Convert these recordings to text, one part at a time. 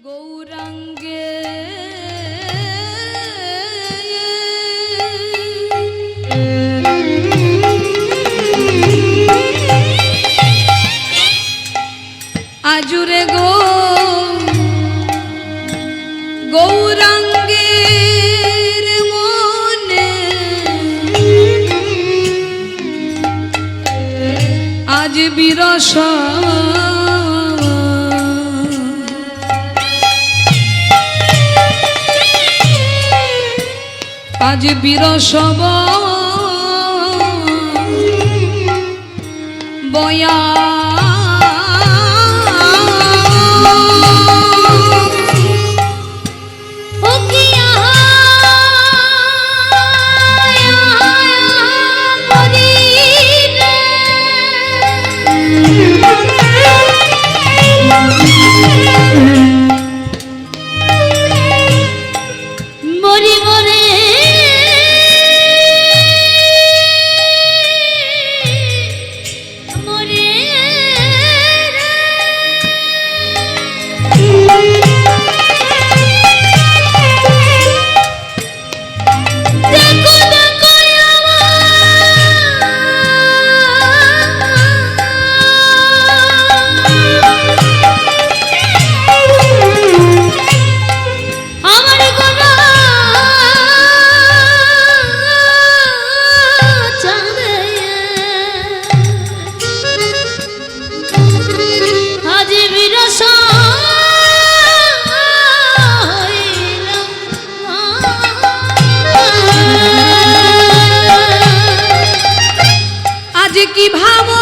গৌরাঙ্গে আজুরে গৌরাঙ্গের মনে আজ বিরস আজ বিরসব বয়া কি ভাবো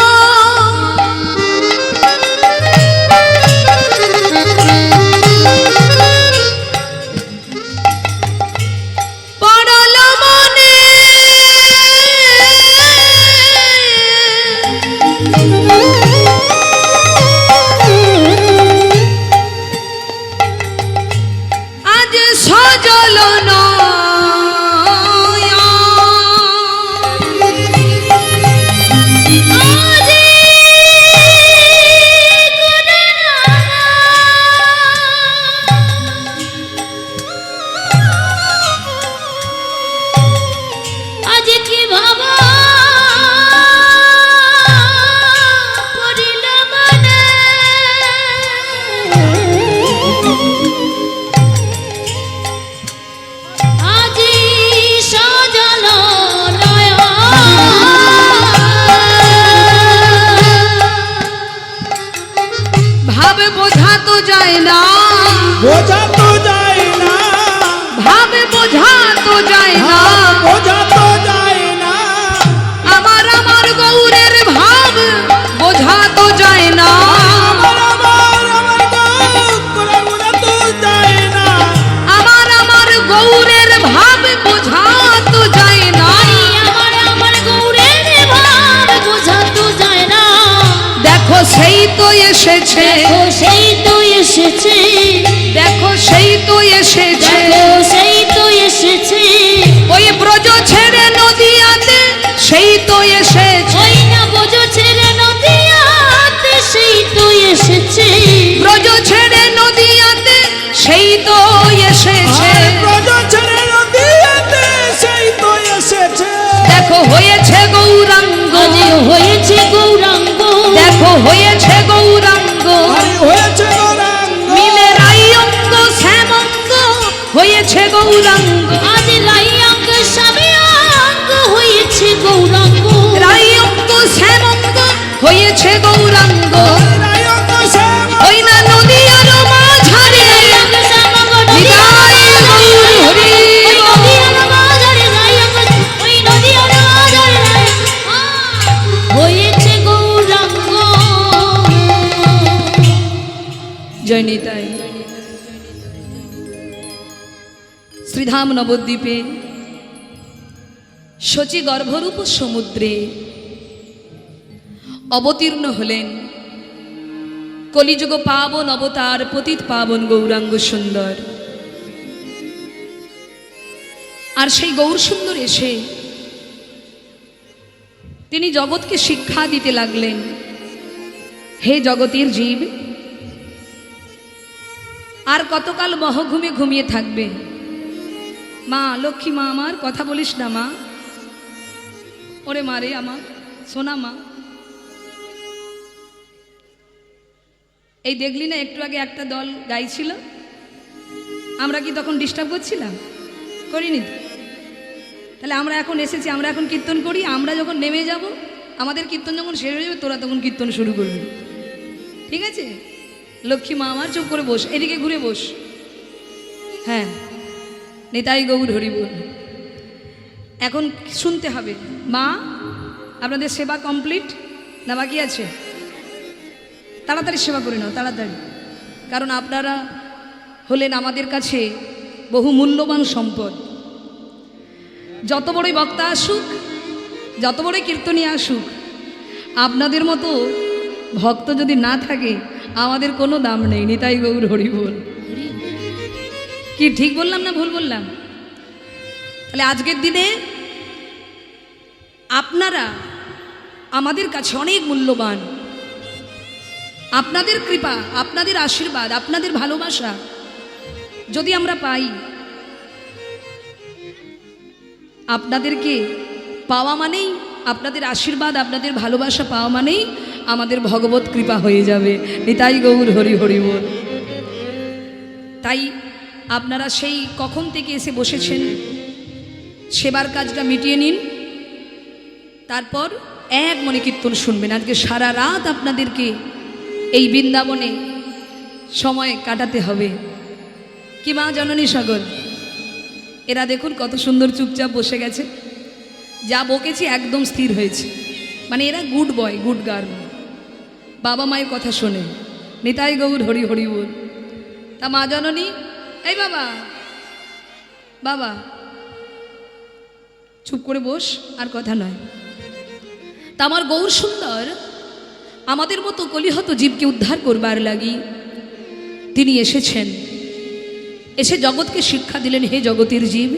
পড়ল মনে আজ সজল যায় না বোঝা তো যায় না ভাবে বোঝা তো যায় না বোঝা তো যায় না আমার আমার গৌরের ভাব বোঝা তো যায় না আমার আমার গৌরের ভাব বোঝা তো যায় না আমার আমার গৌরের ভাব বোঝা তো যায় না দেখো সেই তো এসেছে সেই তো এসেছে দেখো সেই তো এসেছে সেই তো এসেছে ওই ব্রজ ছেড়ে নদিয়াতে সেই তো এসেছে ওই না ব্রজ ছেড়ে নদিয়াতে সেই তো এসেছে ব্রজ ছেড়ে নদিয়াতে সেই তো এসেছে ব্রজ ছেড়ে নদিয়াতে সেই তো এসেছে দেখো হয়েছে গৌরাঙ্গ হয়েছে গৌরাঙ্গ দেখো হয়েছে গৌরাঙ্গ হয়েছে মিলে রাইয়ঙ্গ শ্যামঙ্গ হয়েছে গৌরাঙ্গ আজ রাইয়ঙ্গ শ্যামঙ্গ হয়েছে গৌরাঙ্গ রাইয়ঙ্গ শ্যামঙ্গ হয়েছে গৌরাঙ্গ ওই না নদীর মাঝারে হয়েছে গৌরাঙ্গ জয় নিতাই। শ্রীধাম নবদ্বীপে শচী গর্ভরূপ সমুদ্রে অবতীর্ণ হলেন কলিযুগ পাবন অবতার পতিত পাবন গৌরাঙ্গ সুন্দর। আর সেই গৌর সুন্দর এসে তিনি জগৎকে শিক্ষা দিতে লাগলেন। হে জগতের জীব, আর কতকাল মহঘুমে ঘুমিয়ে থাকবে? মা লক্ষ্মী মা আমার, কথা বলিস না মা। ওরে মারে আমার সোনা মা, এই দেখলি না একটু আগে একটা দল গাইছিল, আমরা কি তখন ডিস্টার্ব করছিলাম? করিনি তো। তাহলে আমরা এখন এসেছি, আমরা এখন কীর্তন করি। আমরা যখন নেমে যাব, আমাদের কীর্তন যখন শেষ হয়ে যাবে, তোরা তখন কীর্তন শুরু করবি, ঠিক আছে? লক্ষ্মী মা আমার, চুপ করে বস, এদিকে ঘুরে বস। হ্যাঁ, নিতাই গৌর হরি বল। এখন শুনতে হবে। মা, আপনাদের সেবা কমপ্লিট না বাকি আছে? তাড়াতাড়ি সেবা করে নাও, তাড়াতাড়ি। কারণ আপনারা হলেন আমাদের কাছে বহু মূল্যবান সম্পদ। যত বড়ই বক্তা আসুক, যত বড়ই কীর্তনী আসুক, আপনাদের মতো ভক্ত যদি না থাকে, আমাদের কোনো দাম নেই। নিতাই গৌর হরি বল। কি ঠিক বললাম না ভুল বললাম? তাহলে আজকের দিনে আপনারা আমাদের কাছে অনেক মূল্যবান। আপনাদের কৃপা, আপনাদের আশীর্বাদ, আপনাদের ভালোবাসা যদি আমরা পাই, আপনাদেরকে পাওয়া মানেই, আপনাদের আশীর্বাদ, আপনাদের ভালোবাসা পাওয়া মানেই আমাদের ভগবত কৃপা হয়ে যাবে। নিতাই গৌর হরি হরি বল। তাই আপনারা সেই কখন থেকে এসে বসেছেন, সেবার কাজটা মিটিয়ে নিন, তারপর এক মনে কীর্তন শুনবেন। আজকে সারা রাত আপনাদেরকে এই বৃন্দাবনে সময় কাটাতে হবে। কি মা জননী সাগর, এরা দেখুন কত সুন্দর চুপচাপ বসে গেছে। যা বকেছি একদম স্থির হয়েছে, মানে এরা গুড বয়, গুড গার্ল, বাবা মায়ের কথা শোনে। নিতাই গৌর হরি হরি বল। তা মা জননী, এই বাবা, বাবা চুপ করে বস, আর কথা নয়। তা আমার গৌর সুন্দর আমাদের মতো কলিহত জীবকে উদ্ধার করবার লাগি তিনি এসেছেন। এসে জগৎকে শিক্ষা দিলেন, হে জগতের জীব,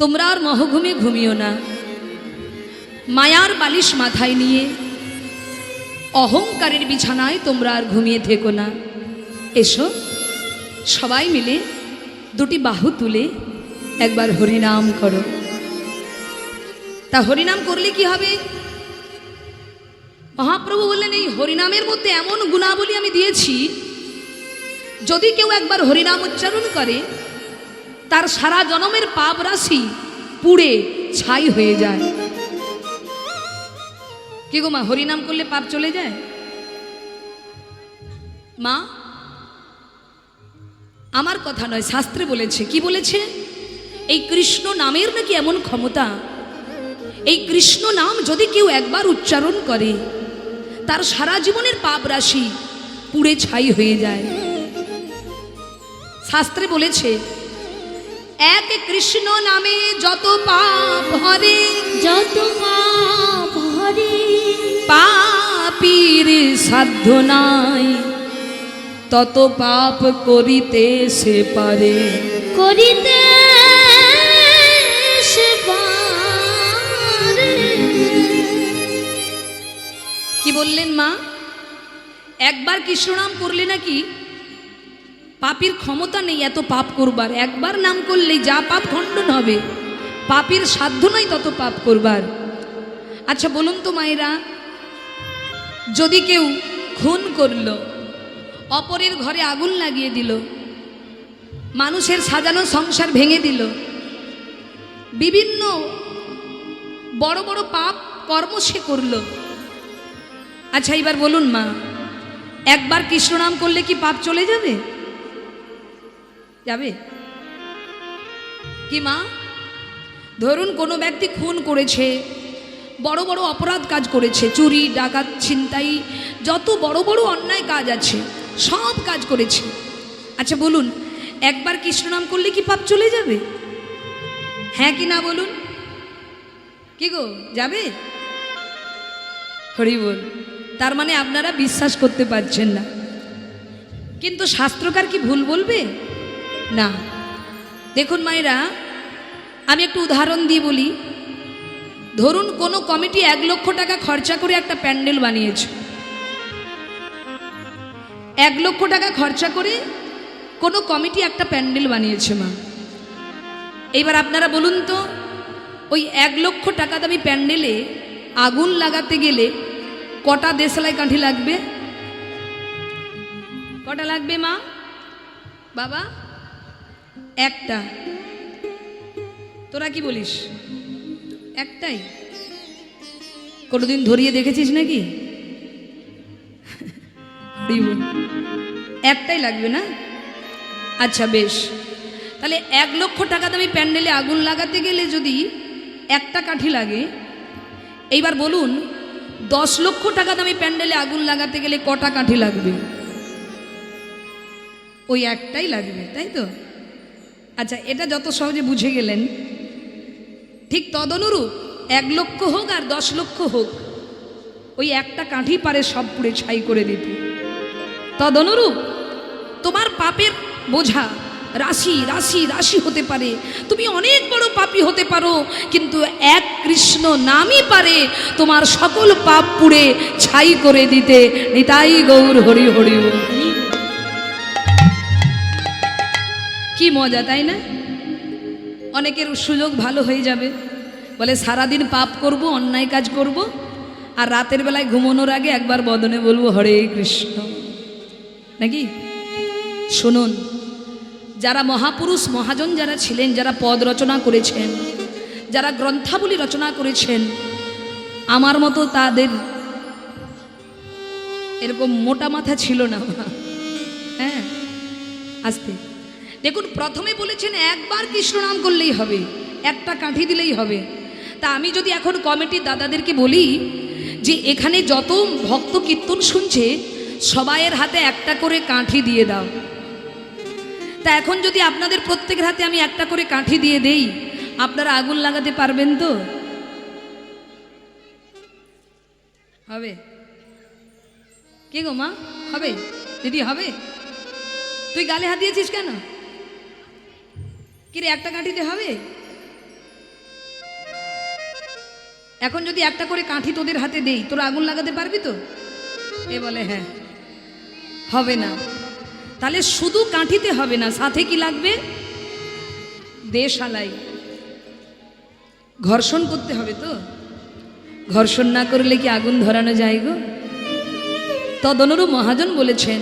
তোমরা আর মহঘুমে ঘুমিও না, মায়ার বালিশ মাথায় নিয়ে অহংকারের বিছানায় তোমরা আর ঘুমিয়ে থেকো না। এসো সবাই মিলে দুটি বাহু তুলে একবার হরিনাম করো। তা হরিনাম করলে কি হবে? মহাপ্রভু বললেন, এই হরিনামের মধ্যে এমন গুণাবলী আমি দিয়েছি, যদি কেউ একবার হরিনাম উচ্চারণ করে, তার সারা জনমের পাপ রাশি পুড়ে ছাই হয়ে যায়। কি গো মা, হরিনাম করলে পাপ চলে যায়? মা, আমার কথা নয়, শাস্ত্রে বলেছে। কি বলেছে? এই কৃষ্ণ নামের নাকি এমন ক্ষমতা, এই কৃষ্ণ নাম যদি কেউ একবার উচ্চারণ করে, তার সারা জীবনের পাপ রাশি পুড়ে ছাই হয়ে যায়। শাস্ত্রে বলেছে, এক কৃষ্ণ নামে যত পাপ হরে, যত পাপ হরে, পাপীর সাধ্য নাই তত পাপ করিতে সে পারে, করিতে সে পারে। কি বললেন মা? একবার কৃষ্ণনাম করলে নাকি পাপীর ক্ষমতা নেই এত পাপ করবার। একবার নাম করলেই যা পাপ খণ্ডন হবে, পাপীর সাধ্য নাই তত পাপ করবার। আচ্ছা বলুন তো মায়েরা, যদি কেউ খুন করলো, অপরের ঘরে আগুন লাগিয়ে দিল, মানুষের সাজানো সংসার ভেঙে দিল, বিভিন্ন বড় বড় পাপ কর্ম সে করলো, আচ্ছা এবার বলুন মা, একবার কৃষ্ণনাম করলে কি পাপ চলে যাবে? যাবে কি মা? ধরুন কোনো ব্যক্তি খুন করেছে, বড় বড় অপরাধ কাজ করেছে, চুরি ডাকাত ছিনতাই, যত বড় বড় অন্যায় কাজ আছে সব কাজ করেছে। আচ্ছা বলুন, একবার কৃষ্ণনাম করলে কি পাপ চলে যাবে? হ্যাঁ কি না বলুন? কি গো, যাবে? হরি বল। তার মানে আপনারা বিশ্বাস করতে পারছেন না, কিন্তু শাস্ত্রকার কি ভুল বলবে? না। দেখুন মায়েরা, আমি একটু উদাহরণ দিয়ে বলি। ধরুন কোনো কমিটি 1 লক্ষ টাকা খরচা করে একটা প্যান্ডেল বানিয়েছে, 1 লক্ষ টাকা খরচা করে কোনো কমিটি একটা প্যান্ডেল বানিয়েছে মা। এইবার আপনারা বলুন তো, ওই 1 লক্ষ টাকা দামি প্যান্ডেলে আগুন লাগাতে গেলে কটা দেশলাই কাঠি লাগবে? কটা লাগবে মা বাবা? একটা। তোরা কি বলিস? একটাই? কোনোদিন ধরিয়ে দেখেছিস নাকি? একটাই লাগবে না? আচ্ছা বেশ, তাহলে 1 লক্ষ টাকা দামি প্যান্ডেলে আগুন লাগাতে গেলে যদি একটা কাঠি লাগে, এইবার বলুন 10 লক্ষ টাকা দামি প্যান্ডেলে আগুন লাগাতে গেলে কটা কাঠি লাগবে? ওই একটাই লাগবে, তাই তো? আচ্ছা, এটা যত সহজে বুঝে গেলেন, ঠিক তদনুরূপ 1 লক্ষ হোক আর 10 লক্ষ হোক, ওই একটা কাঠি পারে সব পুড়ে ছাই করে দিতে। তদনুরূপ তোমার পাপের বোঝা রাশি রাশি রাশি হতে পারে, তুমি অনেক বড় পাপী হতে পারো, কিন্তু এক কৃষ্ণ নামই পারে তোমার সকল পাপ পুড়ে ছাই করে দিতে। নিতাই গৌর হরি হরি। কি মজা, তাই না? অনেকের সুযোগ ভালো হয়ে যাবে, বলে সারাদিন পাপ করব, অন্যায় কাজ করব, আর রাতের বেলায় ঘুমানোর আগে একবার বদনে বলবো হরে কৃষ্ণ, নাকি? শুনুন, যারা মহাপুরুষ মহাজন যারা ছিলেন, যারা পদ রচনা করেছেন, যারা গ্রন্থাবলী রচনা করেছেন, আমার মতো তাদের এরকম মোটা মাথা ছিল না। হ্যাঁ, আস্তে দেখুন, প্রথমে বলেছেন একবার কৃষ্ণ নাম করলেই হবে, একটা কাঠি দিলেই হবে। তা আমি যদি এখন কমিটির দাদাদেরকে বলি যে এখানে যত ভক্ত কীর্তন শুনছে সবাইয়ের হাতে একটা করে কাঠি দিয়ে দাও, তা এখন যদি আপনাদের প্রত্যেকের হাতে আমি একটা করে কাঠি দিয়ে দেই, আপনারা আগুন লাগাতে পারবেন তো? হবে? কে গো মা, হবে? দিদি হবে? তুই গালে হাত দিয়েছিস কেন? কিরে, একটা কাঠিতে হবে? এখন যদি একটা করে কাঠি তোদের হাতে দেই, তোরা আগুন লাগাতে পারবি তো? এ বলে হ্যাঁ। হবে না। তাহলে শুধু কাঠিতে হবে না, সাথে কি লাগবে? দেশালাই, ঘর্ষণ করতে হবে তো। ঘর্ষণ না করলে কি আগুন ধরানো যায় গো? তদনুরূপ মহাজন বলেছেন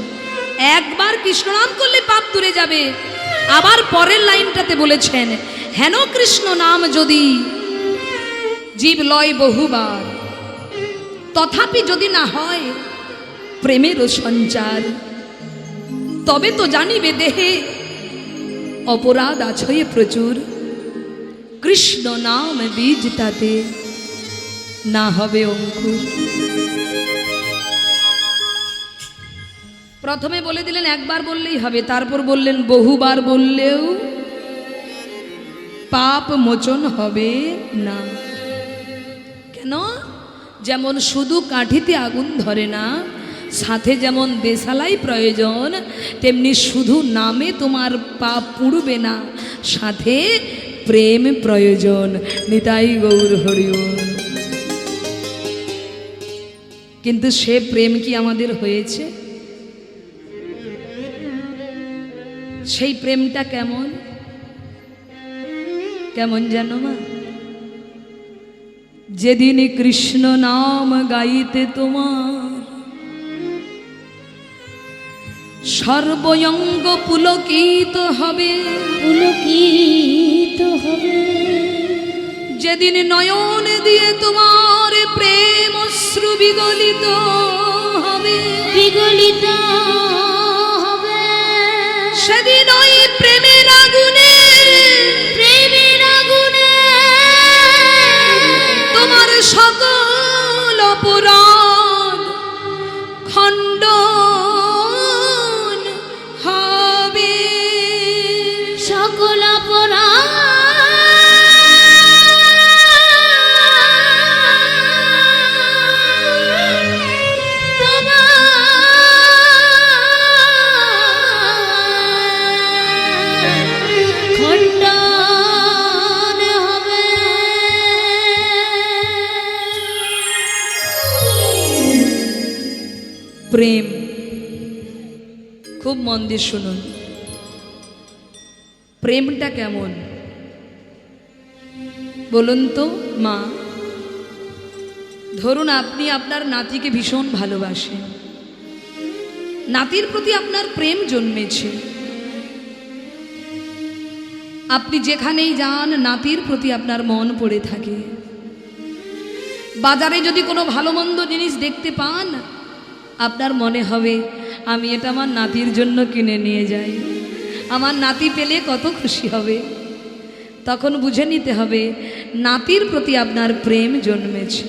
একবার কৃষ্ণ নাম করলে পাপ দূরে যাবে। আবার পরের লাইনটাতে বলেছেন হেন কৃষ্ণ নাম যদি জীব লয় বহুবার, তথাপি যদি না হয় প্রেমেরও সঞ্চার, তবে তো জানিবে দেহে অপরাধ আছে প্রচুর। কৃষ্ণ নাম বীজ তাতে না হবে অঙ্কুর। প্রথমে বলে দিলেন একবার বললেই হবে, তারপর বললেন বহুবার বললেও পাপ মোচন হবে না। কেন? যেমন শুধু কাঠিতে আগুন ধরে না, সাথে যেমন দেশালাই প্রয়োজন, তেমনি শুধু নামে তোমার পাপ পুড়বে না, সাথে প্রেম প্রয়োজন। নিতাই গৌর হরি বল। কিন্তু সে প্রেম কি আমাদের হয়েছে? সেই প্রেমটা কেমন কেমন জানো মা? যেদিন কৃষ্ণ নাম গাইতে তোমার সর্বঙ্গ পুলকিত হবে, পুলকিত হবে। যেদিন নয়ন দিয়ে তোমার প্রেম অশ্রু বিগলিত হবে, বিগলিত হবে। সেদিন ওই প্রেমের আগুনে, প্রেমের আগুনে তোমার সকল অপরাধ খণ্ডন হবে। সকল অপরাধ খণ্ডন হবে। প্রেম, খুব মন দিয়ে শুনুন, প্রেমটা কেমন বলুন তো মা? ধরুন আপনি আপনার নাতিকে ভীষণ ভালোবাসেন, নাতির প্রতি আপনার প্রেম জন্মেছে, আপনি যেখানেই যান নাতির প্রতি আপনার মন পড়ে থাকে। বাজারে যদি কোনো ভালো মন্দ জিনিস দেখতে পান, আপনার মনে হবে আমি এটা আমার নাতির জন্য কিনে নিয়ে যাই, আমার নাতি পেলে কত খুশি হবে। তখন বুঝে নিতে হবে নাতির প্রতি আপনার প্রেম জন্মেছে।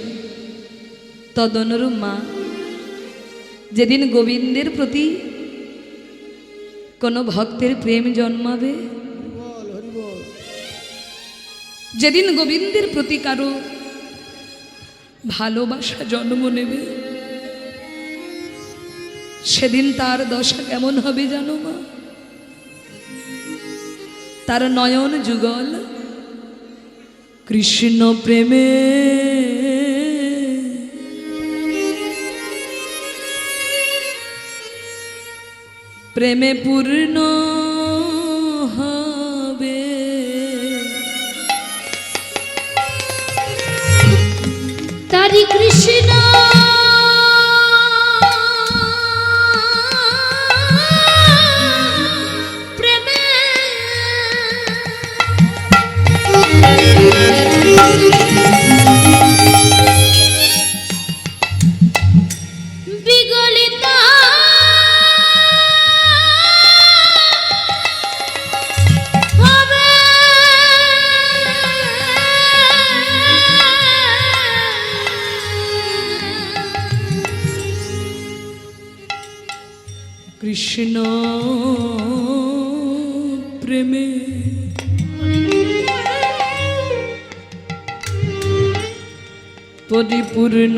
তদনুরূপ মা, যেদিন গোবিন্দের প্রতি কোনো ভক্তের প্রেম জন্মাবে, যেদিন গোবিন্দের প্রতি কারো ভালোবাসা জন্ম নেবে, সেদিন তার দশা কেমন হবে জানো মা? তার নয়ন যুগল কৃষ্ণ প্রেমে প্রেমে পূর্ণ হবে। তারি কৃষ্ণ প্রেমে বিগলিত হবে। কৃষ্ণ প্রেমে পরিপূর্ণ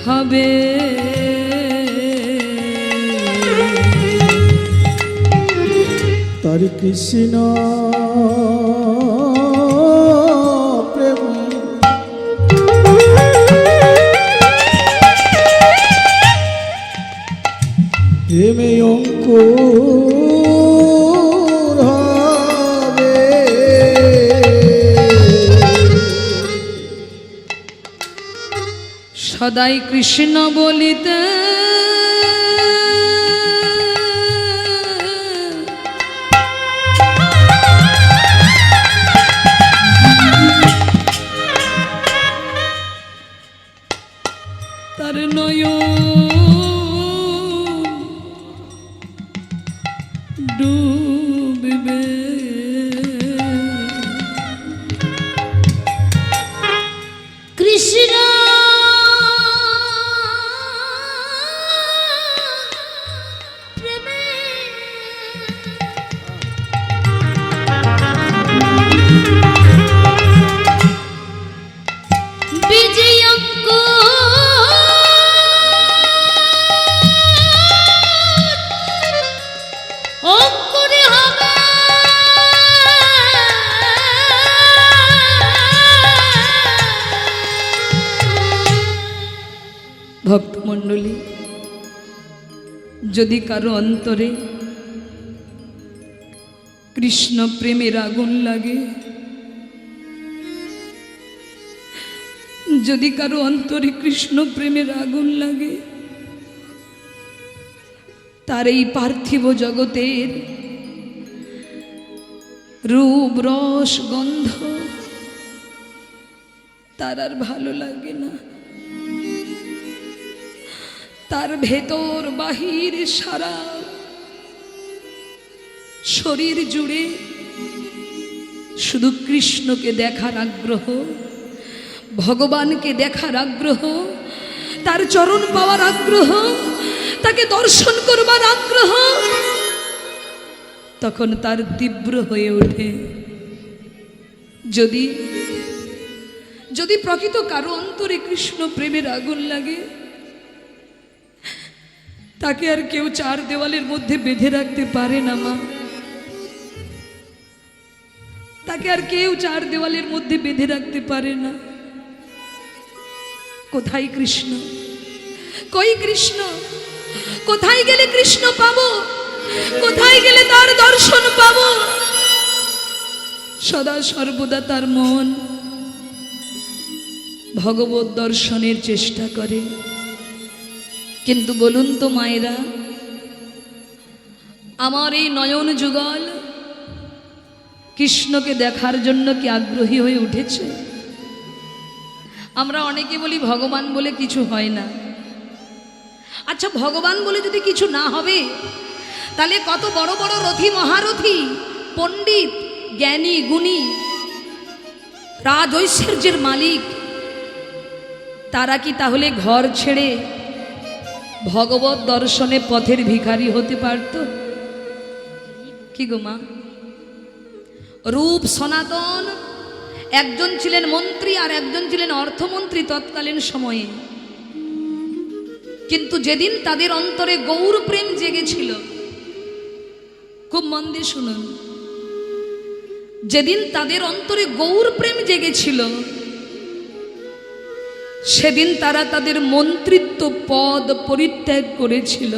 হবে। তারি কৃষ্ণ প্রেম প্রেমে অঙ্কুর হবে। সদাই কৃষ্ণ বলিতে তার নয়ন ডুবিবে। কৃষ্ণ প্রেমে বিজয়ঙ্ক অঙ্কুরে হবে। ভক্তমণ্ডলী, যদি কারো অন্তরে কৃষ্ণ প্রেমের আগুন লাগে, যদি কারো অন্তরে কৃষ্ণ প্রেমের আগুন লাগে, তার এই পার্থিব জগতের রূপ রস গন্ধ তার আর ভালো লাগে না। তার ভেতর বাহির সারা শরীর জুড়ে শুধু কৃষ্ণকে দেখার আগ্রহ, ভগবানকে দেখার আগ্রহ, তার চরণ পাওয়ার আগ্রহ, তাকে দর্শন করবার আগ্রহ। তখন তার তীব্র হয়ে ওঠে। যদি যদি প্রকৃত কারো অন্তরে কৃষ্ণ প্রেমের আগুন লাগে, তাকে আর কেউ চার দেওয়ালের মধ্যে বেঁধে রাখতে পারে না মা। তাকে আর কেউ চার দেওয়ালের মধ্যে বেঁধে রাখতে পারে না। কোথায় কৃষ্ণ? কই কৃষ্ণ? কোথায় গেলে কৃষ্ণ পাবো? কোথায় গেলে তার দর্শন পাবো? সদা সর্বদা তার মন ভগবত দর্শনের চেষ্টা করে। কিন্তু বলুন তো মায়েরা, আমার এই নয়ন যুগল কৃষ্ণকে দেখার জন্য কি আগ্রহী হয়ে উঠেছে? আমরা অনেকে বলি ভগবান বলে কিছু হয় না। আচ্ছা, ভগবান বলে যদি কিছু না হবে, তাহলে কত বড় বড় রথী মহারথী, পণ্ডিত, জ্ঞানী, গুণী, রাজ ঐশ্বর্যের মালিক, তারা কি তাহলে ঘর ছেড়ে ভগবত দর্শনে পথের ভিখারি হতে পারত? কি গো মা? রূপ সনাতন একজন ছিলেন মন্ত্রী আর একজন ছিলেন অর্থমন্ত্রী তৎকালীন সময়ে। কিন্তু যেদিন তাদের অন্তরে গৌর প্রেম জেগেছিল, খুব মন দিয়ে শুনুন, যেদিন তাদের অন্তরে গৌর প্রেম জেগেছিল, সেদিন তারা তাদের মন্ত্রিত্ব পদ পরিত্যাগ করেছিল।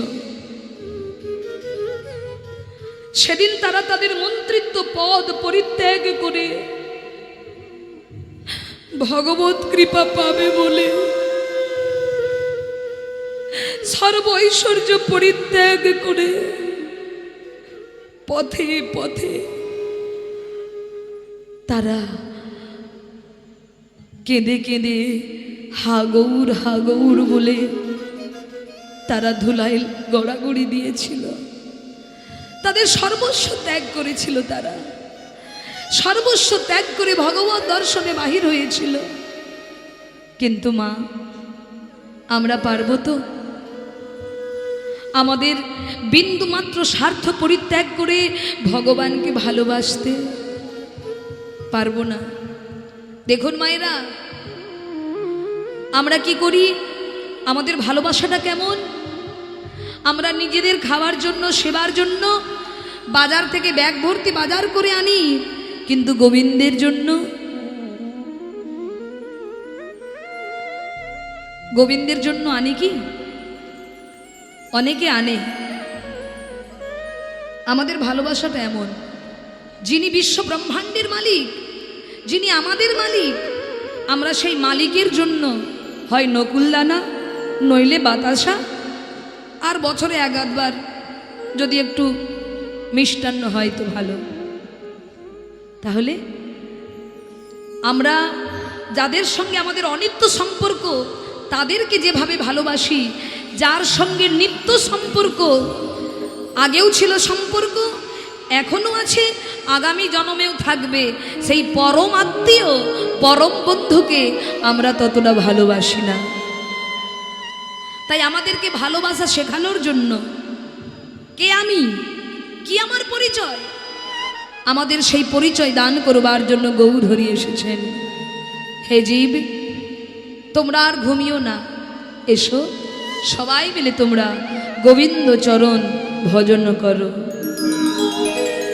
সেদিন তারা তাদের মন্ত্রিত্ব পদ পরিত্যাগ করে ভগবত কৃপা পাবে বলে সর্ব ঐশ্বর্য পরিত্যাগ করে পথে পথে তারা কেঁদে কেঁদে হা গৌর বলে তারা ধুলাই গড়াগড়ি দিয়েছিল। তাদের সর্বস্ব ত্যাগ করেছিল, তারা সর্বস্ব ত্যাগ করে ভগবত দর্শনে বাহির হয়েছিল। কিন্তু মা, আমরা পারবো তো আমাদের বিন্দু মাত্র স্বার্থ পরিত্যাগ করে ভগবানকে ভালোবাসতে? পারবো না। দেখুন মায়েরা, আমরা কি করি? আমাদের ভালোবাসাটা কেমন? আমরা নিজেদের খাওয়ার জন্য, সেবার জন্য বাজার থেকে ব্যাগ ভর্তি বাজার করে আনি, কিন্তু গোবিন্দের জন্য, গোবিন্দের জন্য আনি কি? অনেকে আনে। আমাদের ভালোবাসাটা এমন, যিনি বিশ্ব ব্রহ্মাণ্ডের মালিক, যিনি আমাদের মালিক, আমরা সেই মালিকের জন্য হয় নকুলদানা, নইলে বাতাসা, আর বছরে এক আধবার যদি একটু মিষ্টান্ন হয় তো ভালো। তাহলে আমরা যাদের সঙ্গে আমাদের অনিত্য সম্পর্ক, তাদেরকে যেভাবে ভালোবাসি, যার সঙ্গে নিত্য সম্পর্ক, আগেও ছিল সম্পর্ক, এখনো আছে, আগামী জন্মেও থাকবে, সেই পরম আত্মীয়, পরম বন্ধুকে আমরা ততটা ভালোবাসি না। তাই আমাদেরকে ভালোবাসা শেখানোর জন্য কে আমি, কি আমার পরিচয়, আমাদের সেই পরিচয় দান করবার জন্য গৌর হরি এসেছেন। হে জীব, তোমরা আর ঘুমিও না, এসো সবাই মিলে তোমরা গোবিন্দ চরণ ভজন করো।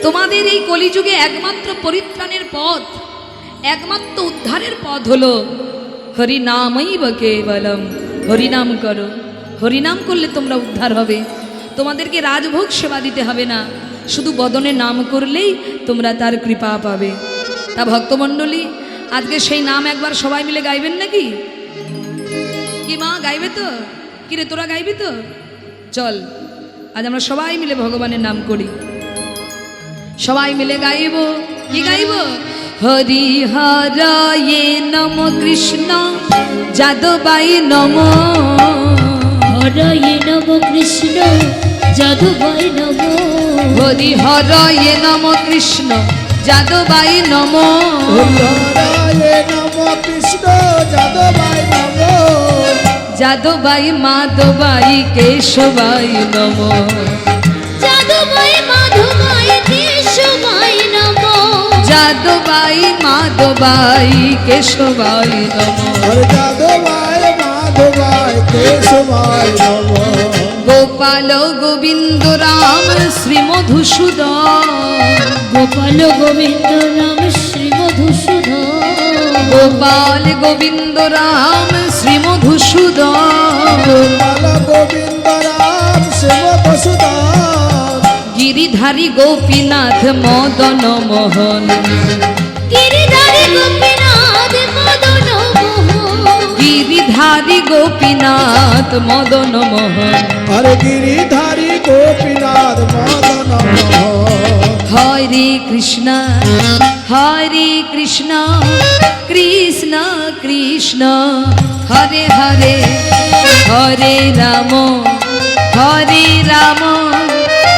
তোমাদের এই কলিযুগে একমাত্র পরিত্রাণের পথ, একমাত্র উদ্ধারের পথ হলো হরিনামৈব কেবলম। হরিনাম করো, হরিনাম করলে তোমরা উদ্ধার হবে। তোমাদেরকে রাজভোগ সেবা দিতে হবে না, শুধু বদনে নাম করলেই তোমরা তার কৃপা পাবে। তা ভক্তমণ্ডলী, আজকে সেই নাম একবার সবাই মিলে গাইবেন নাকি? কি মা, গাইবে তো? কিরে তোরা গাইবি তো? চল আজ আমরা সবাই মিলে ভগবানের নাম করি, সবাই মিলে গাইব। কি গাইব? হরি হরায়ে নম কৃষ্ণ যাদবাই নম, হরায়ে নম কৃষ্ণ যাদবাই নম, হরি হরায়ে নম কৃষ্ণ যাদবাই নম, হরিহরায়ে নম কৃষ্ণ যাদবাই নম, যাদবাই মাধবাই কেশবাই নম, যাদবাই মাধবাই কেশবাই নম, যাদবাই মাধবাই কেশবাই নম, হরে যাদবাই মাধবাই কেশবাই নম, গোপাল গোবিন্দ রাম শ্রী মধুসূদন, গোপাল গোবিন্দ রাম শ্রী মধুসূদন, গোপাল গোবিন্দ রাম শ্রীমধুসূদন গোপাল গোবিন্দ রাম শিব বসুদান গিরিধারী গোপীনাথ মদন মোহন গিরিধারী গোপীনাথ মদন মোহন গিরিধারী গোপীনাথ মদন মোহন হরে গিরিধারী গোপীনাথ মদন মোহন হরে কৃষ্ণ কৃষ্ণ কৃষ্ণ হরে হরে হরে রাম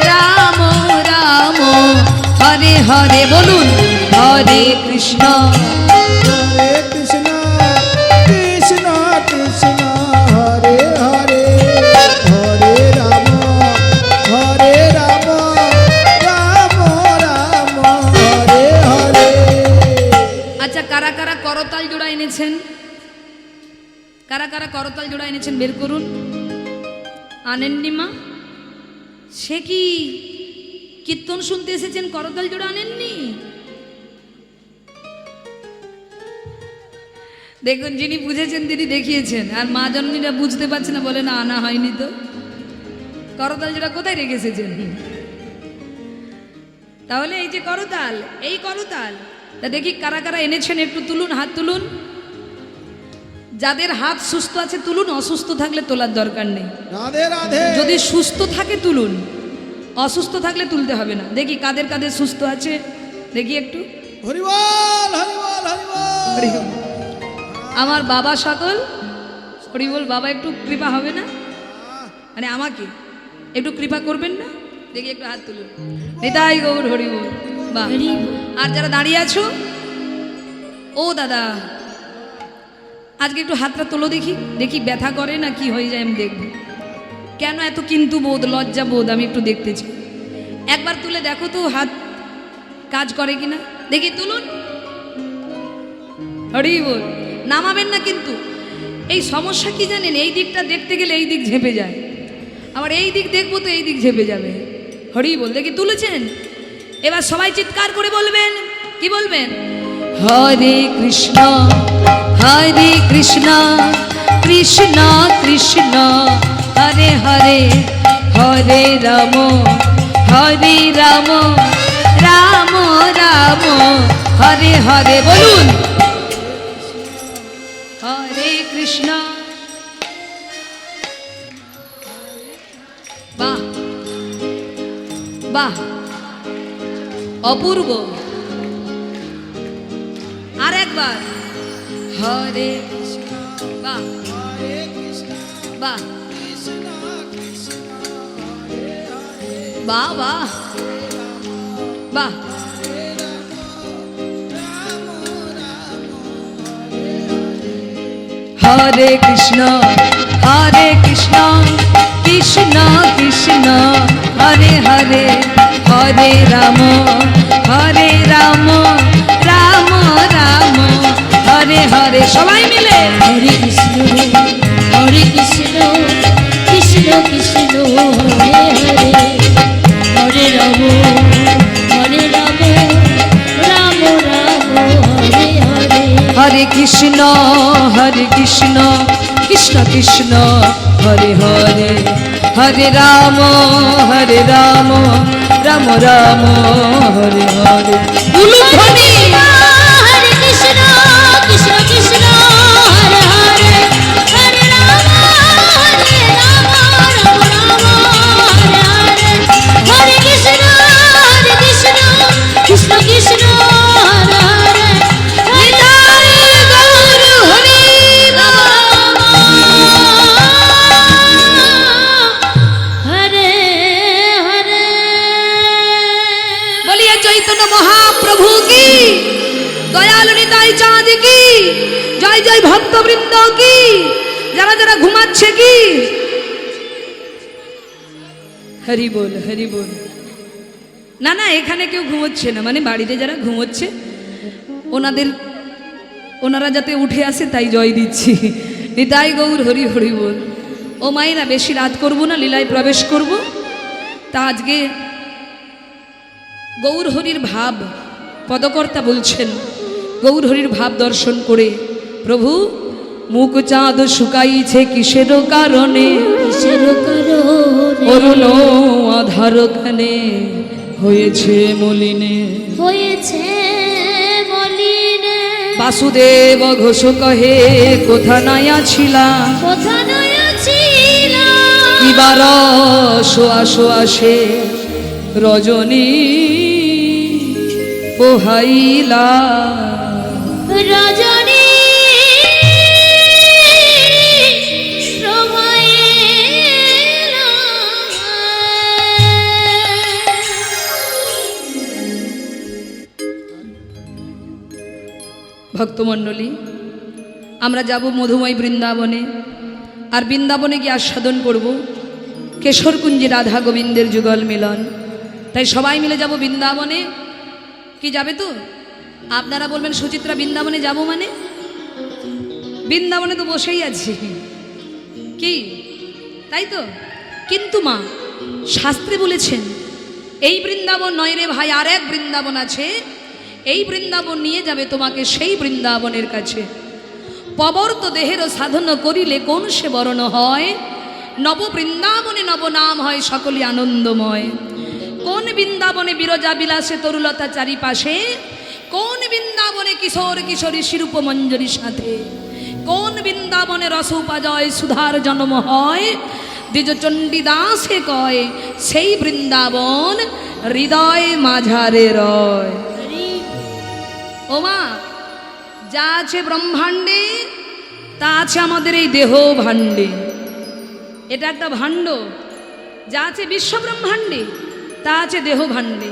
রাম রাম হরে হরে বলুন হরে কৃষ্ণ হরে কৃষ্ণ কৃষ্ণ কৃষ্ণ হরে হরে হরে রাম রাম রাম হরে হরে আচ্ছা কারা কারা করতাল জোড়া এনেছেন কারা কারা করতাল জোড়া এনেছেন বের করুন আনেননি মা সে কি কীর্তন শুনতে এসেছেন করতাল জোড়া আনেননি দেখুন যিনি বুঝেছেন তিনি দেখিয়েছেন আর মা জননীরা বুঝতে পারছে না বলে না আনা হয়নি তো করতাল জোড়া কোথায় রেখে এসেছেন তাহলে এই যে করতাল এই করতাল তা দেখি কারা কারা এনেছেন একটু তুলুন হাত তুলুন যাদের হাত সুস্থ আছে তুলুন অসুস্থ থাকলে তোলার দরকার নেই রাধে রাধে যদি সুস্থ থাকে তুলুন অসুস্থ থাকলে তুলতে হবে না দেখি কাদের কাদের সুস্থ আছে দেখি একটু হরিবল হরিবল হরিবল হরিবল। আমার বাবা সকল হরিবল বাবা একটু কৃপা হবে না মানে আমাকে একটু কৃপা করবেন না দেখি একটু হাত তুলুন নিতাই গৌর হরিবল বাহ হরি আর যারা দাঁড়িয়ে আছো ও দাদা আজকে একটু হাতটা তোলো দেখি দেখি ব্যথা করে না কি হয়ে যায় আমি দেখব কেন এত কিন্তু বোধ লজ্জা বোধ আমি একটু দেখতে চাই একবার তুলে দেখো তো হাত কাজ করে কিনা দেখি তুলুন হরি বল নামাবেন না কিন্তু এই সমস্যা কি জানেন এই দিকটা দেখতে গেলে এই দিক ঝেপে যায় আবার এই দিক দেখবো তো এই দিক ঝেপে যাবে হরি বল দেখি তুলেছেন এবার সবাই চিৎকার করে বলবেন কি বলবেন হরে কৃষ্ণ কৃষ্ণ কৃষ্ণ হরে হরে হরে রাম রাম রাম হরে হরে বলুন হরে কৃষ্ণ বাহ বাহ অপূর্ব আর একবার হরে কৃষ্ণ বাহ বাহ বাহ বাহ বাহ হরে কৃষ্ণ কৃষ্ণ কৃষ্ণ হরে হরে হরে রাম রাম রাম হরে হরে সবাই মিলে হরে কৃষ্ণ কৃষ্ণ কৃষ্ণ হরে হরে হরে রাম রাম রাম হরে হরে হরে কৃষ্ণ কৃষ্ণ কৃষ্ণ হরে হরে হরে রাম রাম রাম হরে হরে উলুধ্বনি হরে কৃষ্ণ কৃষ্ণ কৃষ্ণ হরে হরে হরে রাম রাম হরে হরে হরে কৃষ্ণ কৃষ্ণ কৃষ্ণ হরে হরে নিতাই গৌর হরি হরে হরে বলিয়ে চৈতন্য মহাপ্রভু কি দয়াল নিতাই চাঁদ কি জয় জয় ভক্তবৃন্দ কি যারা যারা ঘুমাচ্ছে কি হরি বল না না এখানে কেউ ঘুমোচ্ছে না মানে বাড়িতে যারা ঘুমোচ্ছে ওনারা যাতে উঠে আসে তাই জয় দিচ্ছি নিতাই গৌর হরি বল ও মায়েরা বেশি রাত করব না লীলায় প্রবেশ করব তা আজকে গৌর হরির ভাব পদকর্তা বলছেন গৌরহরির ভাব দর্শন করে, প্রভু মুখ চাঁদ শুকাইছে কিসের কারণে, কিসের কারণে অরুণ আধার খানে হয়েছে মলিনে, হয়েছে মলিনে। বাসুদেব ঘোষ কহে কোথা নাইয়া ছিলাম, কোথা নয়া ছিলাম, কিবার আসো আসে রজনী পোহাইলা, রজনী প্রমাইলা। ভক্তমণ্ডলী, আমরা যাব মধুময় বৃন্দাবনে, আর বৃন্দাবনে গিয়ে আস্বাদন করব কেশরকুঞ্জে রাধা গোবিন্দের যুগল মিলন। তাই সবাই মিলে যাব বৃন্দাবনে। কি যাবে তো? আপনারা বলবেন সুচিত্রা বৃন্দাবনে যাব মানে? বৃন্দাবনে তো বসেই আছি, কি তাই তো? কিন্তু মা, শাস্ত্রে বলেছেন এই বৃন্দাবন নয় রে ভাই, আর এক বৃন্দাবন আছে, এই বৃন্দাবন নিয়ে যাবে তোমাকে সেই বৃন্দাবনের কাছে। পবর্ত দেহের সাধন করিলে কোন সে বরণ হয়, নব বৃন্দাবনে নব নাম হয় সকলই আনন্দময়। কোন বৃন্দাবনে বিরজা বিলাসে তরুলতা চারিপাশে, কোন বৃন্দাবনে কিশোর কিশোরী শিরূপ মঞ্জরির সাথে, কোন বৃন্দাবনে রস উপাজয় সুধার জন্ম হয়, দ্বিজ চণ্ডীদাসে কয় সেই বৃন্দাবন হৃদয় মাঝারে রয়। ও মা, যা আছে ব্রহ্মাণ্ডে তা আছে আমাদের এই দেহ ভাণ্ডে, এটা একটা ভাণ্ড। যা আছে বিশ্ব ব্রহ্মাণ্ডে তা আছে দেহ ভাণ্ডে।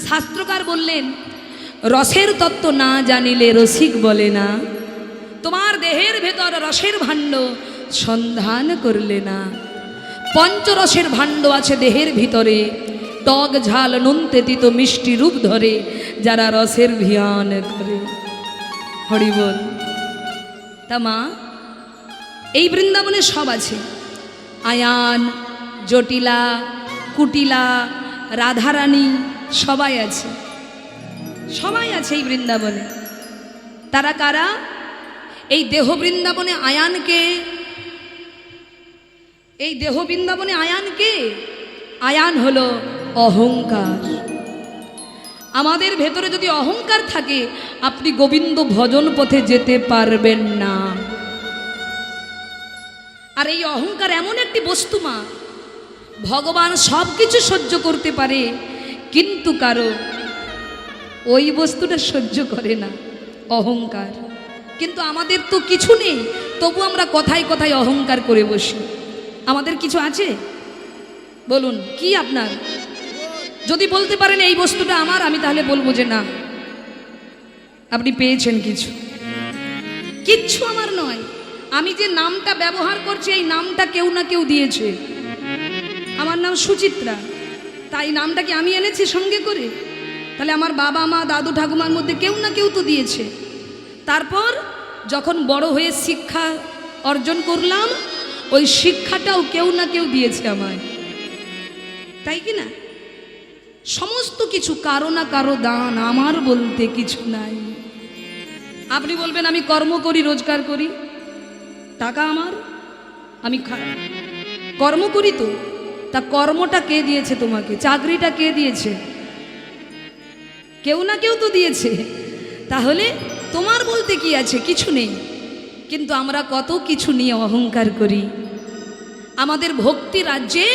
শাস্ত্রকার বললেন রসের তত্ত্ব না জানিলে রসিক বলে না, তোমার দেহের ভেতর রসের ভাণ্ড সন্ধান করলে না। পঞ্চরসের ভাণ্ড আছে দেহের ভিতরে, টক ঝাল নুন তেতিত মিষ্টি রূপ ধরে যারা রসের ধ্যান করে। হরি বল। তা মা, এই বৃন্দাবনে সব আছে, আয়ান, জটিলা, কুটিলা, রাধারানী সবাই আছে, সবাই আছে এই বৃন্দাবনে। তারা কারা? এই দেহ বৃন্দাবনে আয়ানকে, এই দেহ বৃন্দাবনে আয়ানকে, আয়ান হলো অহংকার। আমাদের ভেতরে যদি অহংকার থাকে, আপনি গোবিন্দ ভজন পথে যেতে পারবেন না। আর এই অহংকার এমন একটি বস্তু মা, ভগবান সব কিছু সহ্য করতে পারে, কিন্তু কারো ওই বস্তুটা সহ্য করে না, অহংকার। কিন্তু আমাদের তো কিছু নেই, তবু আমরা কথায় কথায় অহংকার করে বসি। আমাদের কিছু আছে? বলুন কি আপনার? যদি বলতে পারেন এই বস্তুটা আমার, আমি তাহলে বলবো যে না, আপনি পেয়েছেন কিছু। কিচ্ছু আমার নয়। আমি যে নামটা ব্যবহার করছি, এই নামটা কেউ না কেউ দিয়েছে। আমার নাম সুচিত্রা, তাই নামটা কি আমি এনেছি সঙ্গে করে? তাহলে আমার বাবা মা দাদু ঠাকুমার মধ্যে কেউ না কেউ তো দিয়েছে। তারপর যখন বড় হয়ে শিক্ষা অর্জন করলাম, ওই শিক্ষাটাও কেউ না কেউ দিয়েছে আমায়, তাই কি না? সমস্ত কিছু কারো না কারো দান, আমার বলতে কিছু নাই। আপনি বলবেন আমি কর্ম করি, রোজগার করি, টাকা আমার, আমি কর্ম করি তো, তা কর্মটা কে দিয়েছে তোমাকে? চাকরিটা কে দিয়েছে? কেউ না কেউ তো দিয়েছে। তাহলে তোমার বলতে কি আছে? কিছু নেই। কিন্তু আমরা কত কিছু নিয়ে অহংকার করি। আমাদের ভক্তি রাজ্যে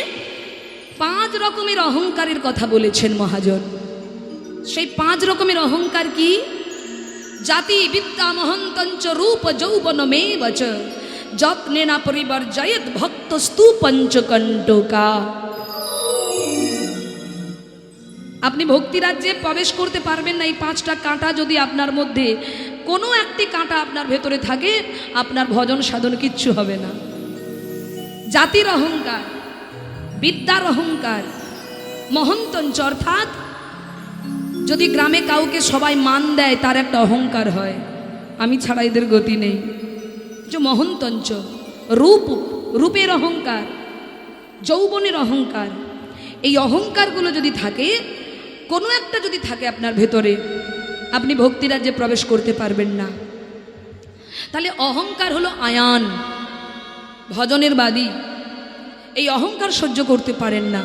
5 রকমের অহংকারের কথা বলেছেন মহাজন। সেই 5 রকমের অহংকার কি? জাতি বিদ্যা মহন্তঞ্চ রূপ যৌবনমেব চ যত্নেনা পরিবর্জয়েৎ ভক্তস্তু পঞ্চকণ্টকা। আপনি ভক্তি রাজ্যে প্রবেশ করতে পারবেন না এই 5টা কাঁটা যদি আপনার মধ্যে কোনো একটি কাঁটা আপনার ভেতরে থাকে, আপনার ভজন সাধন কিচ্ছু হবে না। জাতির অহংকার, বিদ্যার অহংকার, মহন্তঞ্চ অর্থাৎ যদি গ্রামে কাউকে সবাই মান দেয়, তার একটা অহংকার হয়, আমি ছাড়া এদের গতি নেই। যে মহন্তঞ্চ রূপের অহংকার, যৌবনের অহংকার, এই অহংকারগুলো যদি থাকে, কোনো একটা যদি থাকে আপনার ভেতরে, আপনি ভক্তি রাজ্যে প্রবেশ করতে পারবেন না। তাহলে অহংকার হলো আয়ান, ভজনের বাদী। এই অহংকার সহ্য করতে পারেন না।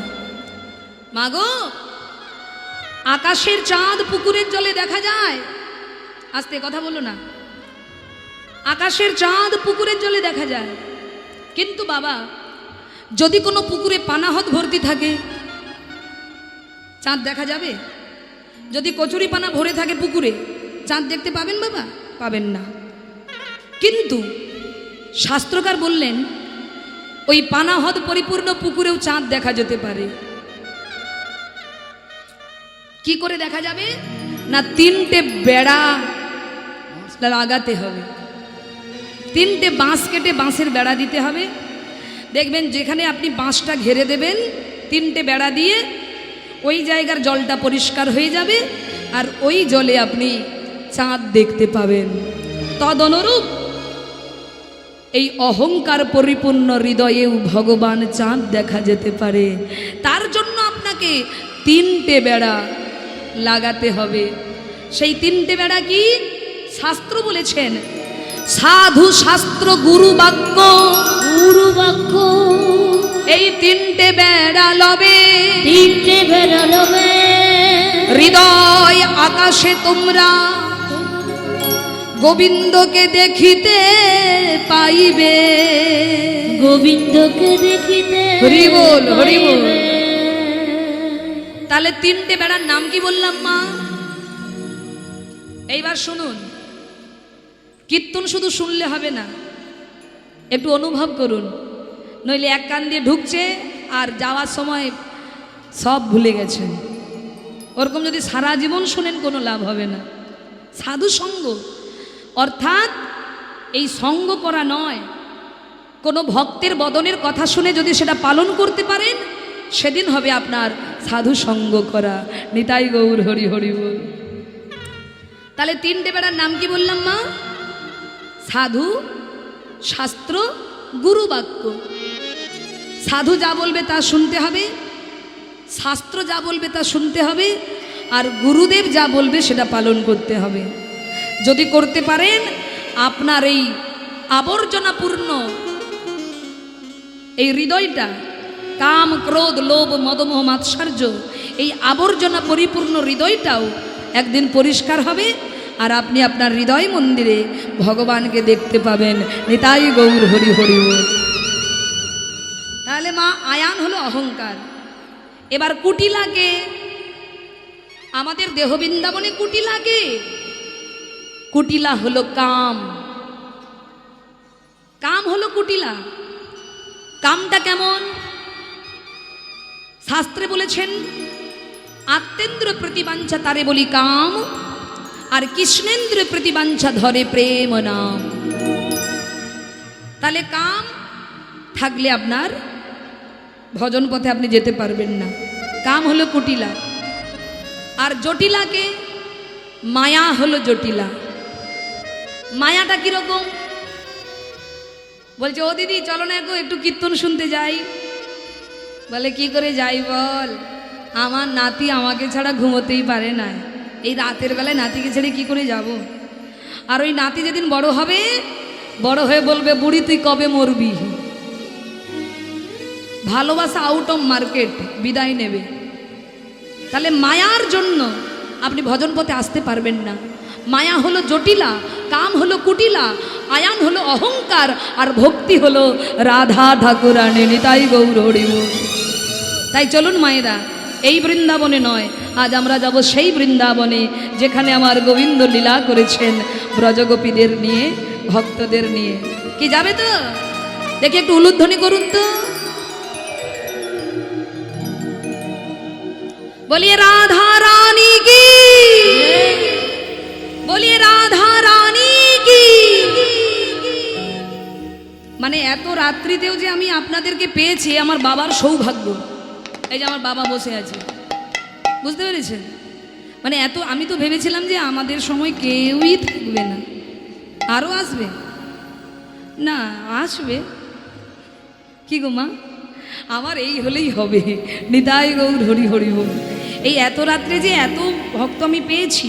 মাগো, আকাশের চাঁদ পুকুরের জলে দেখা যায়। আস্তে কথা বলো না। আকাশের চাঁদ পুকুরের জলে দেখা যায়, কিন্তু বাবা যদি কোনো পুকুরে পানাহত ভর্তি থাকে চাঁদ দেখা যাবে? যদি কচুরি পানা ভরে থাকে পুকুরে, চাঁদ দেখতে পাবেন বাবা? পাবেন না। কিন্তু শাস্ত্রকার বললেন ওই পানাহত পরিপূর্ণ পুকুরেও চাঁদ দেখা যেতে পারে। কি করে দেখা যাবে? না, 3টে বেড়া লাগাতে হবে, 3টে বাঁশ কেটে বাঁশের বেড়া দিতে হবে। দেখবেন যেখানে আপনি বাঁশটা ঘেরে দেবেন 3টে বেড়া দিয়ে, ওই জায়গার জলটা পরিষ্কার হয়ে যাবে, আর ওই জলে আপনি চাঁদ দেখতে পাবেন। তদনুরূপ এই অহংকার পরিপূর্ণ হৃদয়েও ভগবান চাঁদ দেখা যেতে পারে। তার জন্য আপনাকে 3টে বেড়া লাগাতে হবে। সেই 3টে বেড়া কি? শাস্ত্র বলেছেন, সাধু শাস্ত্র গুরু বাক্য, গুরু বাক্য এই 3টে বেড়া লবে, 3টে বেড়া লবে। হৃদয় আকাশে তোমরা গোবিন্দকে দেখিতে পাইবে, গোবিন্দকে দেখিতে হরি বল, হরি বল। তাহলে 3টে বেড়ার নাম কি বললাম মা? এইবার শুনুন, কীর্তন শুধু শুনলে হবে না, একটু অনুভব করুন, নইলে এক কান দিয়ে ঢুকছে আর যাওয়ার সময় সব ভুলে গেছেন। ওরকম যদি সারা জীবন শোনেন কোনো লাভ হবে না। সাধু সঙ্গ অর্থাৎ এই সঙ্গ করা নয়, কোনো ভক্তের বদনের কথা শুনে যদি সেটা পালন করতে পারেন, সেদিন হবে আপনার সাধু সঙ্গ করা। নিতাই গৌর হরি হরি বল। তাহলে 3টে বেড়ার নাম কি বললাম মা? সাধু, শাস্ত্র, গুরু বাক্য। সাধু যা বলবে তা শুনতে হবে, শাস্ত্র যা বলবে তা শুনতে হবে, আর গুরুদেব যা বলবে সেটা পালন করতে হবে। যদি করতে পারেন, আপনার এই আবর্জনাপূর্ণ এই হৃদয়টা, কাম ক্রোধ লোভ মদমোহ মাৎসর্য, এই আবর্জনা পরিপূর্ণ হৃদয়টাও একদিন পরিষ্কার হবে, আর আপনি আপনার হৃদয় মন্দিরে ভগবানকে দেখতে পাবেন। নিতাই গৌর হরি হরি বল। তাহলে মা, আয়ান হলো অহংকার। এবার কুটিলাকে, আমাদের দেহ বৃন্দাবনে কুটিলাকে, কুটিলা হলো কাম। কাম হলো কুটিলা। কামটা কেমন? শাস্ত্রে বলেছেন, আত্মেন্দ্র প্রতিবাঞ্ছা তারে বলি কাম, আর কৃষ্ণেন্দ্র প্রতিবাঞ্ছা ধরে প্রেম নাম। তাহলে কাম থাকলে আপনার ভজন পথে আপনি যেতে পারবেন না। কাম হলো কুটিলা। আর জটিলাকে, মায়া হলো জটিলা। মায়াটা কিরকম? বলছে, ও দিদি চলো না একটু কীর্তন শুনতে যাই। বলে, কি করে যাই বল? আমার নাতি আমাকে ছাড়া ঘুমোতেই পারে না, এই রাতের বেলায় নাতিকে ছেড়ে কি করে যাব? আর ওই নাতি যেদিন বড় হবে, বড় হয়ে বলবে, বুড়ি তুই কবে মরবি? ভালোবাসা আউট অফ মার্কেট, বিদায় নেবে। তাহলে মায়ার জন্য আপনি ভজন পথে আসতে পারবেন না। মায়া হলো জটিলা, কাম হলো কুটিলা, আয়ান হলো অহংকার, আর ভক্তি হলো রাধা ঠাকুরানী। নিতাই গৌর হরি বল। তাই চলুন মায়েরা, এই বৃন্দাবনে নয়, আজ আমরা যাব সেই বৃন্দাবনে যেখানে আমার গোবিন্দ লীলা করেছেন ব্রজগোপীদের নিয়ে, ভক্তদের নিয়ে। কি যাবে তো? দেখি একটু উলুধ্বনি করুন তো। बोलिए राधा रानी की, बोलिए राधा रानी की। মানে এত রাত্রিতেও যে আমি আপনাদেরকে পেয়েছি, আমার বাবার সৌভাগ্য। এই যে আমার বাবা বসে আছে, বুঝতে পেরেছেন? মানে এত, আমি তো ভেবেছিলাম যে আমাদের সময় কেউই থাকবে না, আরও আসবে না, আসবে কি গো মা? আমার এই হলেই হবে। নিতাই গৌর হরি হরি বল। এই এত রাত্রে যে এত ভক্ত আমি পেয়েছি,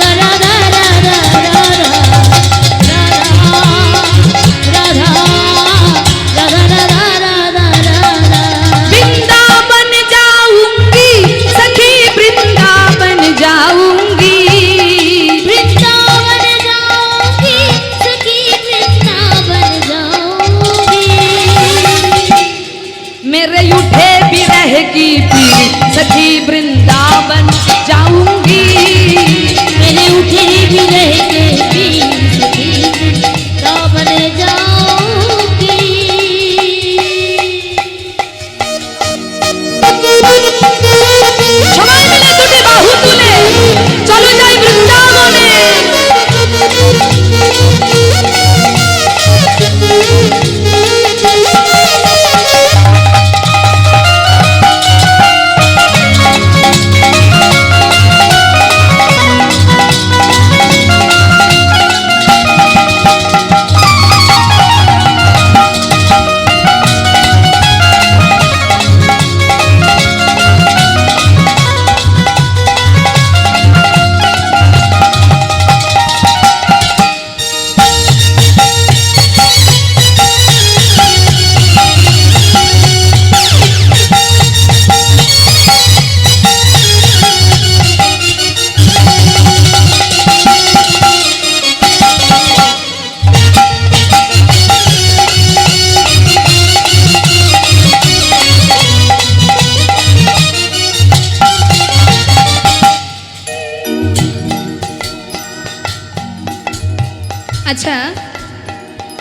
আচ্ছা,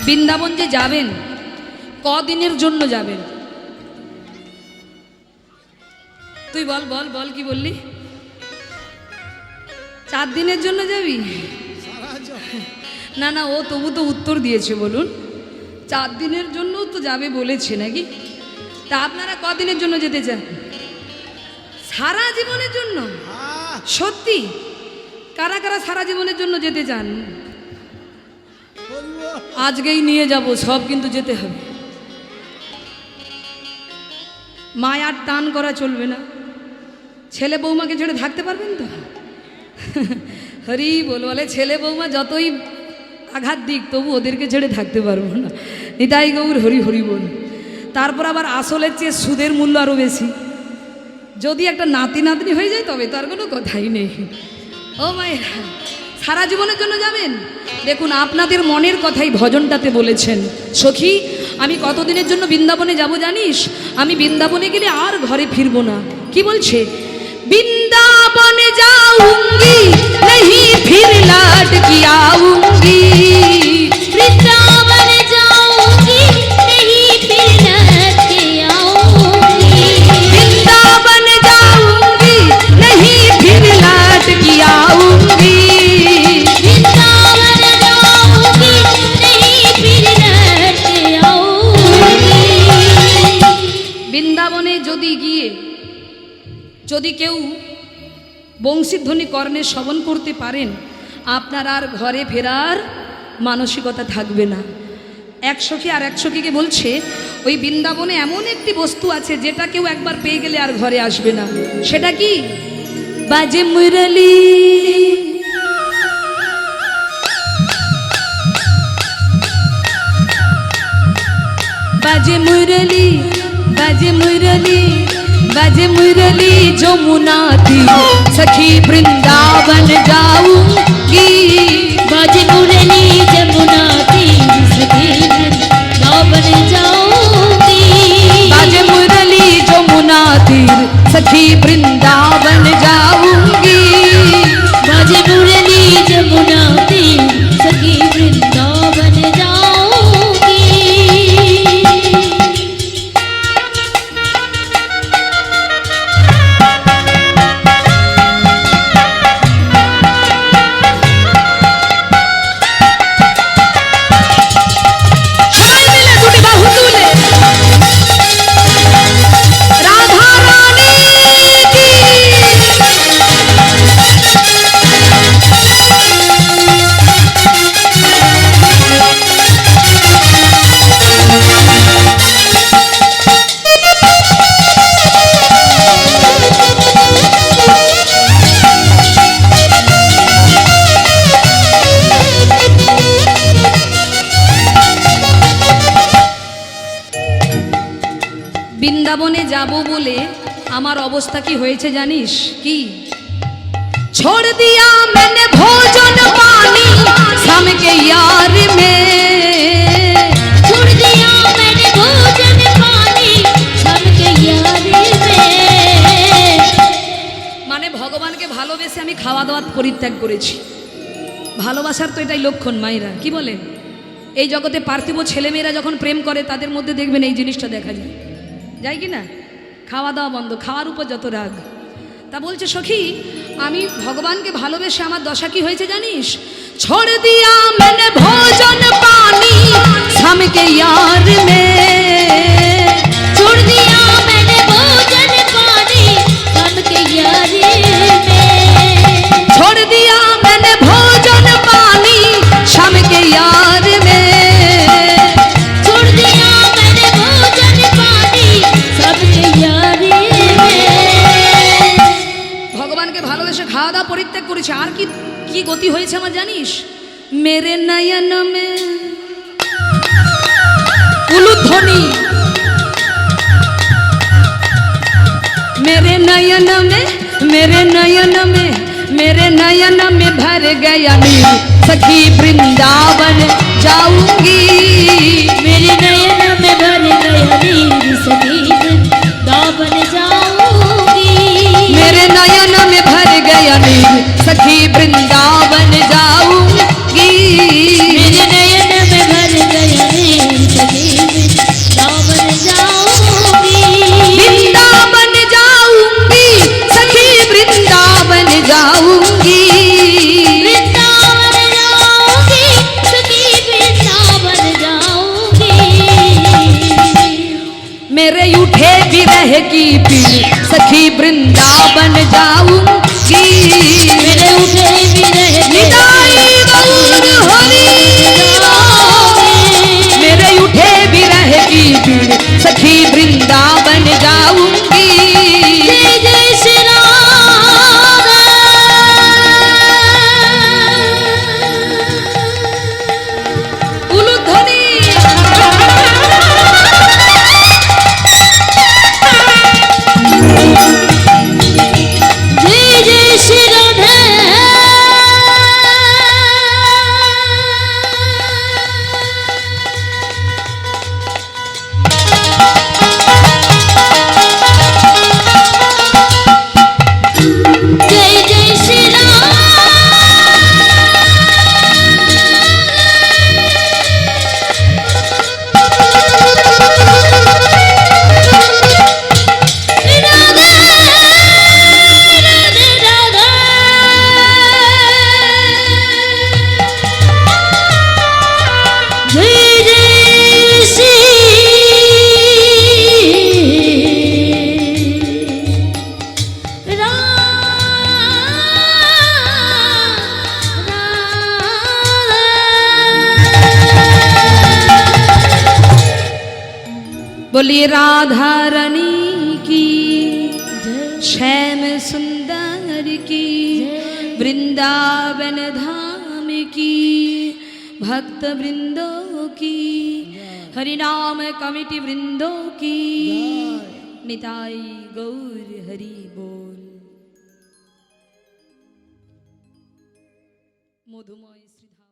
বৃন্দাবন যে যাবেন কদিনের জন্য যাবেন? তুই বল বল বল, কি বললি? 4 দিনের জন্য যাবি? না না, ও তবু তো উত্তর দিয়েছে। বলুন, 4 দিনের জন্য তো যাবে বলেছে নাকি? তা আপনারা কদিনের জন্য যেতে চান? সারা জীবনের জন্য? সত্যি? কারা কারা সারা জীবনের জন্য যেতে চান? আজকেই নিয়ে যাব সব, কিন্তু যেতে হবে। মায়ার টান করা চলবে না। ছেলে বৌমাকে ছেড়ে থাকতে পারবেন তো? হরি বল, বলে ছেলে বৌমা যতই আঘাত দিক তবু ওদেরকে ছেড়ে থাকতে পারবো না। নিতাই গৌর হরি হরি বল। তারপর আবার আসলের চেয়ে সুদের মূল্য আরও বেশি। যদি একটা নাতি নাতনি হয়ে যায় তবে তো আর কোনো কথাই নেই। ও মায়েরা, সারা জীবনের জন্য যাবেন? দেখুন, আপনাদের মনের কথাই ভজনটাতে বলেছেন। সখী, আমি কতদিনের জন্য বৃন্দাবনে যাব জানিস? আমি বৃন্দাবনে গেলে আর ঘরে ফিরবো না। কি বলছে? বৃন্দাবনে যাউঙ্গি नहीं फिर लौट के आऊंगी, वृंदावन जाऊंगी नहीं फिर लौट के आऊंगी, वृंदावन जाऊंगी नहीं फिर लौट के आऊंगी, वृंदावन जाऊंगी नहीं फिर लौट के आऊंगी। বৃন্দাবনে যদি কেউ বংশীধ্বনি কর্ণে শ্রবণ করতে পারেন, আপনার আর ঘরে ফেরার মানসিকতা থাকবে না। এক সখী আর এক সখীকে বলছে, ওই বৃন্দাবনে এমন একটি বস্তু আছে যেটা কেউ একবার পেয়ে গেলে আর ঘরে আসবে না। সেটা কি? বাজে মুরলি, বাজে মুরলি, বাজে মুরলি, बाजे मुरली जमुना तीर, सखी वृंदावन जाऊंगी, बाजे मुरली जमुना तीर, सखी वृंदावन जाऊंगी, बाजे मुरली जमुना तीर, सखी वृंदावन जाऊंगी, बाजे मुरली जमुना तीर, सखी वृंदावन जाऊंगी। বৃন্দাবনে যাব বলে আমার অবস্থা কি হয়েছে জানিস? কি? छोड़ दिया मैंने भोजन पानी शाम के यार में, छोड़ दिया मैंने भोजन पानी शाम के यार में। মানে ভগবানকে ভালোবেসে আমি খাওয়া দাওয়া পরিত্যাগ করেছি। ভালোবাসার তো এটাই লক্ষণ মায়েরা, কি বলেন? এই জগতে পার্থিব ছেলেমেয়েরা যখন প্রেম করে তাদের মধ্যে দেখবেন এই জিনিসটা দেখা যায়, যায় কি না? খাওয়া দাওয়া বন্ধ, খাওয়ার উপর যত রাগ। তা বলছে সখী, আমি ভগবানকে ভালোবেসে আমার দশা কি হয়েছে জানিস? छोड़ दिया मैंने भोजन पानी शाम के यार में, छोड़ दिया मैंने भोजन पानी शाम के यार में, छोड़ दिया मैंने भोजन पानी शाम के यार में, छोड़ दिया मैंने भोजन पानी शाम के यार में। ভগবানকে ভালোবেসে খাওয়া দাওয়া পরিত্যাগ করেছে। আর কি কি গতি হয়েছে আমার জানিস? मेरे नयन में उलूध्वनि, मेरे नयन में, मेरे नयन में, मेरे नयन में भर गया नीर, सखी वृंदावन जाऊंगी, मेरे नयन में भर गया नीर, सखी वृंदावन जाऊंगी, मेरे नयन में भर गया नीर, सखी वृंदावन जाऊंगी, मेरे उठेगी पीर सखी वृंदावन जाऊंगी मेरे उठे विरह के निताई गौर हरि मेरे उठे विरह की पीर सखी वृंदावन जाऊंगी जय जय श्री राधा उलुध्वनि जय जय श्री राधा जय जय श्री राधा राधा जय जय श्री बोलिए राधा रानी की श्याम सुंदर की वृंदावन धाम की भक्त वृंदों की हरिनाम कमिटी वृंदों की निताई गौर हरि बोल मधुमय श्रीधाम।